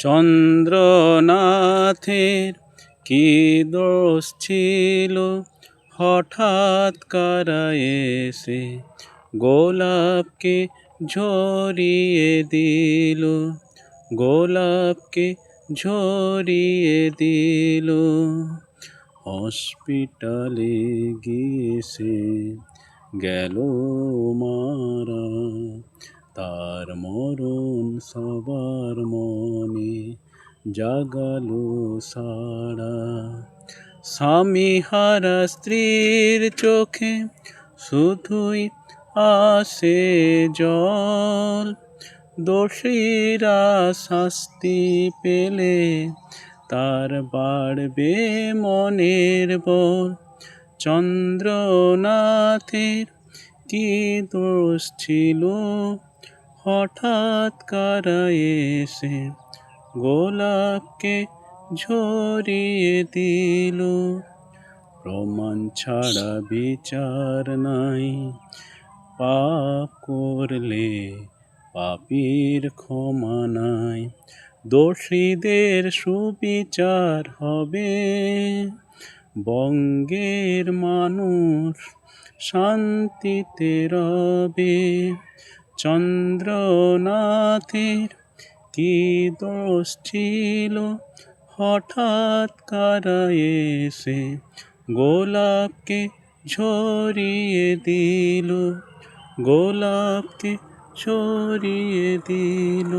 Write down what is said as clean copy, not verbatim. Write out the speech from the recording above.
চন্দ্রনাথের কি দোষ ছিল, হঠাৎ কারা এসে গোলাপকে ঝরিয়ে দিল, গোলাপকে ঝরিয়ে দিল। হসপিটালে গিয়েছে গেল মারা, তার মরণ সবার মনে জাগালো সাড়া। স্বামী হারা স্ত্রীর চোখে শুধুই আসে জল, দোষীরা শাস্তি পেলে তার বাড়বে মনের বল। চন্দ্রনাথের কি দোষ ছিল, হঠাৎ কারা এসে গোলাপকে ঝরিয়ে দিল। প্রমাণ ছাড়া বিচার নাই, পাপ করলে পাপীর ক্ষমা নাই। দোষীদের সুবিচার হবে, বঙ্গের মানুষ শান্তিতে রবে। চন্দ্রনাথের কি দোষ ছিল, হঠাৎ কারা এসে গোলাপকে ঝরিয়ে দিল, গোলাপকে ঝরিয়ে দিল।